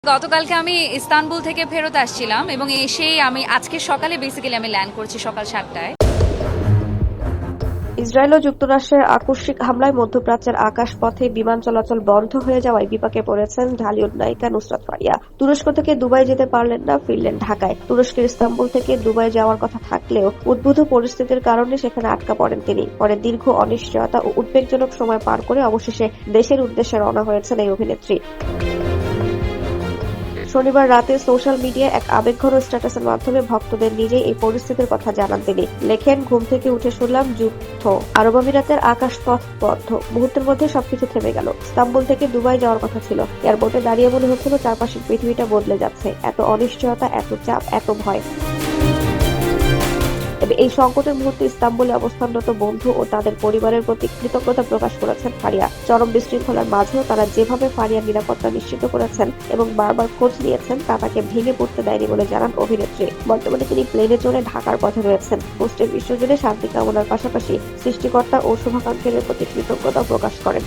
গতকালকে আমি ইস্তানবুল থেকে ফেরত আসছিলাম এবং এসেই আমি আজকে সকালে বেসিক্যালি আমি ল্যান্ড করছি সকাল 7টায়। ইসরায়েল ও যুক্তরাষ্ট্রের আকস্মিক হামলায় মধ্যপ্রাচ্যের আকাশপথে বিমান চলাচল বন্ধ হয়ে যাওয়ায় বিপাকে পড়েছেন ঢালিউড নায়িকা নুসরাত ফারিয়া। তুরস্ক থেকে দুবাই যেতে পারলেন না, ফিরলেন ঢাকায়। তুরস্কের ইস্তাম্বুল থেকে দুবাই যাওয়ার কথা থাকলেও উদ্ভূত পরিস্থিতির কারণে সেখানে আটকা পড়েন তিনি। পরে দীর্ঘ অনিশ্চয়তা ও উদ্বেগজনক সময় পার করে অবশেষে দেশের উদ্দেশ্যে রওনা হয়েছেন এই অভিনেত্রী। শনিবার রাতে সোশ্যাল মিডিয়ায় এক আবেগঘন স্ট্যাটাসের মাধ্যমে ভক্তদের নিজেই এই পরিস্থিতির কথা জানান তিনি। লেখেন, ঘুম থেকে উঠে শুনলাম যুদ্ধ, আরব আমিরাতের আকাশপথ বন্ধ। মুহূর্তের মধ্যে সবকিছু থেমে গেল। ইস্তাম্বুল থেকে দুবাই যাওয়ার কথা ছিল। এয়ারপোর্টে দাঁড়িয়ে মনে হচ্ছিল চারপাশের পৃথিবীটা বদলে যাচ্ছে। এত অনিশ্চয়তা, এত চাপ, এত ভয়। এই সংকটের মুহূর্তে ইস্তাম্বুলে অবস্থানরত বন্ধু ও তাদের পরিবারের প্রতি কৃতজ্ঞতা প্রকাশ করেছেন ফারিয়া। চরম বিশৃঙ্খলার মাঝেও তারা যেভাবে ফারিয়ার নিরাপত্তা নিশ্চিত করেছেন এবং বারবার খোঁজ নিয়েছেন তা তাকে ভেঙে পড়তে দেয়নি বলে জানান অভিনেত্রী। বর্তমানে তিনি প্লেনে চড়ে ঢাকার পথে রয়েছেন। পোস্টে বিশ্বজুড়ে শান্তি কামনার পাশাপাশি সৃষ্টিকর্তা ও শুভাকাঙ্ক্ষীদের প্রতি কৃতজ্ঞতা প্রকাশ করেন।